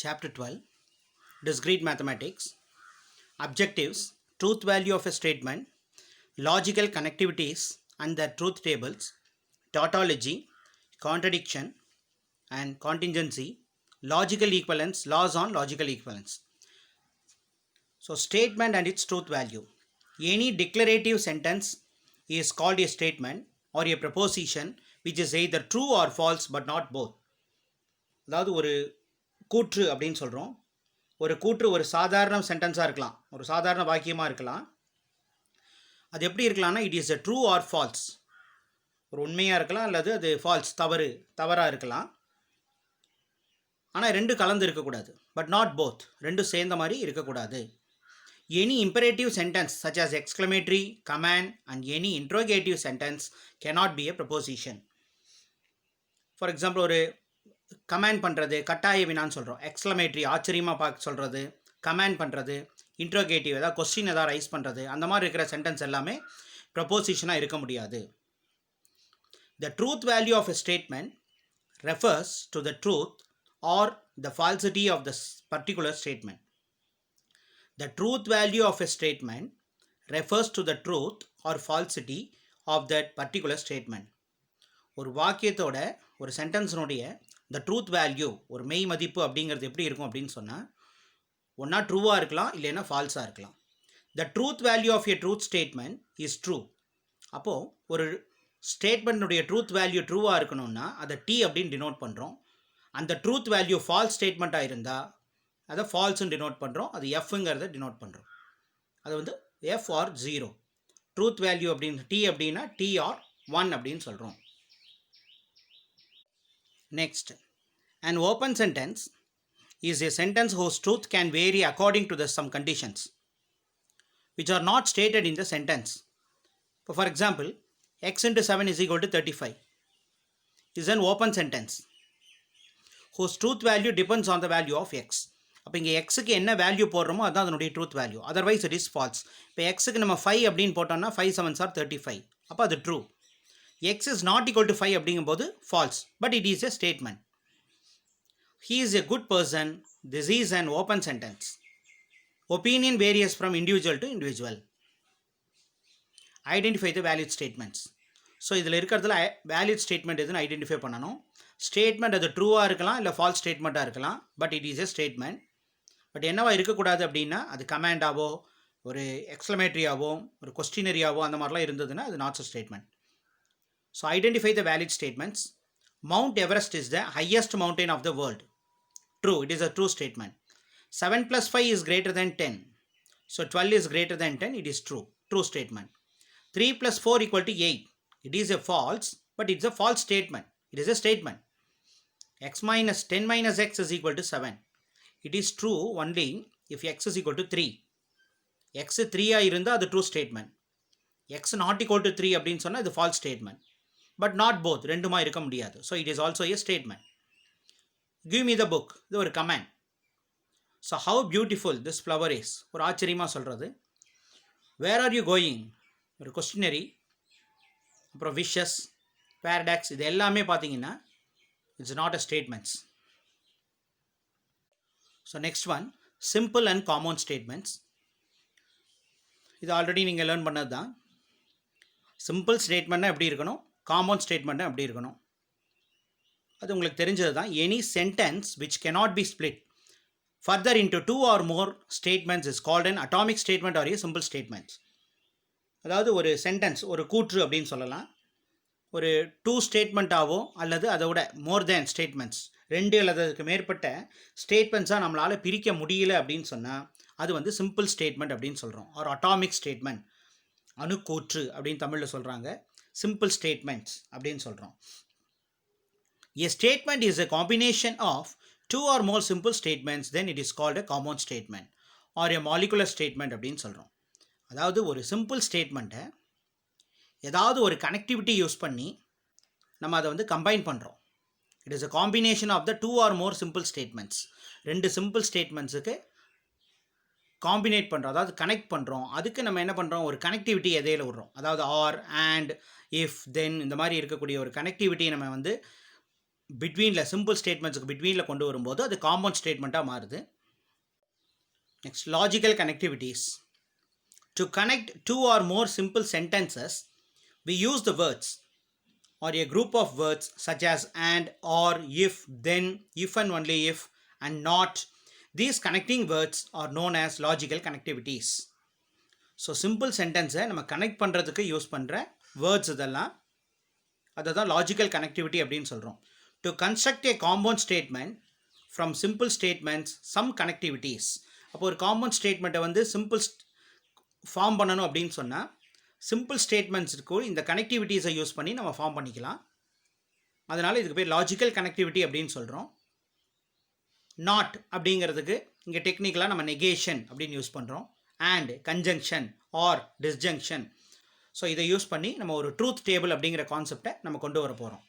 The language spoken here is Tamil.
Chapter 12 Discrete Mathematics Objectives Truth value of a statement Logical connectivities and their truth tables Tautology Contradiction and Contingency Logical equivalence Laws on logical equivalence. So statement and its truth value. Any declarative sentence is called a statement or a proposition which is either true or false but not both. அதாவது ஒரு கூற்று அப்படின்னு சொல்கிறோம். ஒரு கூற்று ஒரு சாதாரண சென்டென்ஸாக இருக்கலாம், ஒரு சாதாரண வாக்கியமாக இருக்கலாம். அது எப்படி இருக்கலாம்னா it is a true or false, ஒரு உண்மையாக இருக்கலாம் அல்லது அது ஃபால்ஸ் தவறாக இருக்கலாம். ஆனால் ரெண்டு கலந்து இருக்கக்கூடாது, பட் நாட் போத், ரெண்டும் சேர்ந்த மாதிரி இருக்கக்கூடாது. Any imperative sentence such as exclamatory, command and any interrogative sentence cannot be a proposition. For example ஒரு கமாண்ட் பண்ணுறது கட்டாய வினான்னு சொல்கிறோம், எக்ஸ்க்ளமேட்ரி ஆச்சரியமாக பார்க்க சொல்கிறது, கமாண்ட் பண்ணுறது, இன்ட்ரோகேட்டிவ் ஏதாவது கொஸ்டின் ஏதாவது ரைஸ் பண்ணுறது, அந்த மாதிரி இருக்கிற சென்டென்ஸ் எல்லாமே ப்ரப்போசிஷனாக இருக்க முடியாது. The truth value of a statement refers to the truth or the falsity of the particular statement. The truth value of a statement refers to the truth or falsity of that particular statement. ஒரு வாக்கியத்தோட ஒரு சென்டென்ஸினுடைய the truth value ஒரு மெய் மதிப்பு அப்படிங்கிறது எப்படி இருக்கும் அப்படின்னு சொன்னால் ஒன்றா ட்ரூவாக இருக்கலாம் இல்லைன்னா ஃபால்ஸாக இருக்கலாம். The truth value of a truth statement is true. அப்போது ஒரு ஸ்டேட்மெண்ட்டுடைய ட்ரூத் வேல்யூ ட்ரூவாக இருக்கணும்னா அதை டி அப்படின்னு டினோட் பண்ணுறோம். அந்த ட்ரூத் வேல்யூ ஃபால்ஸ் ஸ்டேட்மெண்ட்டாக இருந்தால் அதை ஃபால்ஸ்ன்னு டினோட் பண்ணுறோம், அது எஃப்ங்கிறத டினோட் பண்ணுறோம். அது வந்து எஃப் ஆர் 0. ட்ரூத் வேல்யூ அப்படின்னு டி அப்படின்னா டி ஆர் 1 அப்படின்னு சொல்கிறோம். Next, an open sentence is a sentence whose truth can vary according to some conditions which are not stated in the sentence. For example, x into 7 is equal to 35 is an open sentence whose truth value depends on the value of x. அப்போ இங்கே எக்ஸுக்கு என்ன வேல்யூ போடுறோமோ அதுதான் அதனுடைய truth value, otherwise it is false. இப்போ எக்ஸுக்கு நம்ம 5 அப்படின்னு போட்டோம்னா 5 7s are 35, அப்போ அது true. x is not equal to 5 அப்படிங்கும்போது false, but it is a statement. He is a good person. This is an open sentence. Opinion varies from individual to individual. Identify the valid statements. So இதில் இருக்கிறதுல வேலிட் ஸ்டேட்மெண்ட் எதுன்னு ஐடென்டிஃபை பண்ணணும். ஸ்டேட்மெண்ட் அது ட்ரூவாக இருக்கலாம் இல்லை ஃபால்ஸ் ஸ்டேட்மெண்ட்டாக இருக்கலாம், but it is a statement. But என்னவா இருக்கக்கூடாது அப்படின்னா அது கமாண்டாவோ ஒரு எக்ஸ்க்ளமேட்ரியாவோ ஒரு கொஸ்டினரியாவோ அந்த மாதிரிலாம் இருந்ததுன்னா அது not a statement. So identify the valid statements. Mount Everest is the highest mountain of the world. True, it is a true statement. 7 plus 5 is greater than 10. So 12 is greater than 10, it is true. True statement. 3 plus 4 equal to 8. It is a false, but it's a false statement. It is a statement. X minus 10 minus x is equal to 7. It is true only if x is equal to 3. X 3 இருந்தால் அது true statement. X not equal to 3 அப்படின்னு சொன்னால் இது false statement. But not both, ரெண்டுமா இருக்க முடியாது. So it is also a statement. Give me the book, இது ஒரு command. So how beautiful this flower is, ஒரு ஆச்சரியமாக சொல்கிறது. Where are you going, ஒரு கொஸ்டினரி. அப்புறம் wishes, paradox, இது எல்லாமே பார்த்தீங்கன்னா it's not a statements. So next one, simple and common statements. இது ஆல்ரெடி நீங்கள் லேர்ன் பண்ணது தான். சிம்பிள் ஸ்டேட்மெண்ட்னா எப்படி இருக்கணும், காமன் ஸ்டேட்மெண்ட்னா எப்படி இருக்கணும், அது உங்களுக்கு தெரிஞ்சது தான். Any sentence which cannot be split further into 2 or more statements is called an atomic statement or a simple statement. அதாவது ஒரு சென்டென்ஸ் ஒரு கூற்று அப்படின்னு சொல்லலாம், ஒரு 2 ஸ்டேட்மெண்ட்டாவோ அல்லது அதை விட மோர் தேன் ஸ்டேட்மெண்ட்ஸ் 2 அல்லது அதுக்கு மேற்பட்ட ஸ்டேட்மெண்ட்ஸாக நம்மளால் பிரிக்க முடியல அப்படின்னு சொன்னால் அது வந்து சிம்பிள் ஸ்டேட்மெண்ட் அப்படின்னு சொல்கிறோம். ஒரு அட்டாமிக் ஸ்டேட்மெண்ட், அணுக்கூற்று அப்படின்னு தமிழில் சொல்கிறாங்க, சிம்பிள் ஸ்டேட்மெண்ட்ஸ் அப்படின்னு சொல்கிறோம். A statement is a combination of 2 or more simple statements, then it is called a common statement or a molecular statement அப்படின்னு சொல்கிறோம். அதாவது ஒரு சிம்பிள் ஸ்டேட்மெண்ட்டை ஏதாவது ஒரு கனெக்டிவிட்டி யூஸ் பண்ணி நம்ம அதை வந்து கம்பைன் பண்ணுறோம். It is a combination of the 2 or more simple statements. 2 simple ஸ்டேட்மெண்ட்ஸுக்கு காம்பினேட் பண்ணுறோம், அதாவது கனெக்ட் பண்ணுறோம். அதுக்கு நம்ம என்ன பண்ணுறோம், ஒரு கனெக்டிவிட்டி எதையில் விடுறோம், அதாவது ஆர் அண்ட் இஃப் தென் இந்த மாதிரி இருக்கக்கூடிய ஒரு கனெக்டிவிட்டியை நம்ம வந்து பிட்வீனில் சிம்பிள் ஸ்டேட்மெண்ட்ஸுக்கு பிட்வீனில் கொண்டு வரும்போது அது காம்பவுண்ட் ஸ்டேட்மெண்ட்டாக மாறுது. Next logical connectivities. To connect two or more simple sentences we use the words or a group of words such as and, or, if, then, if and only if, and not. These connecting words are known as logical connectivities. So simple சென்டென்ஸை நம்ம கனெக்ட் பண்ணுறதுக்கு யூஸ் பண்ணுற வேர்ட்ஸ் இதெல்லாம் அதை தான் லாஜிக்கல் கனெக்டிவிட்டி அப்படின்னு சொல்கிறோம். To construct a compound statement from simple statements some connectivities. அப்போ ஒரு காம்பவுண்ட் ஸ்டேட்மெண்ட்டை வந்து சிம்பிள் ஃபார்ம் பண்ணணும் அப்படின்னு சொன்னால் சிம்பிள் ஸ்டேட்மெண்ட்ஸுக்கு இந்த கனெக்டிவிட்டிஸை யூஸ் பண்ணி நம்ம ஃபார்ம் பண்ணிக்கலாம். அதனால் இதுக்கு பேர் லாஜிக்கல் கனெக்டிவிட்டி அப்படின்னு சொல்கிறோம். நாட் அப்படிங்கிறதுக்கு இங்கே டெக்னிக்கலாக நம்ம நெகேஷன் அப்படின்னு யூஸ் பண்ணுறோம். And, conjunction, or, disjunction. So இதை யூஸ் பண்ணி நம்ம ஒரு ட்ரூத் டேபிள் அப்படிங்கிற கான்செப்டை நம்ம கொண்டு வர போகிறோம்.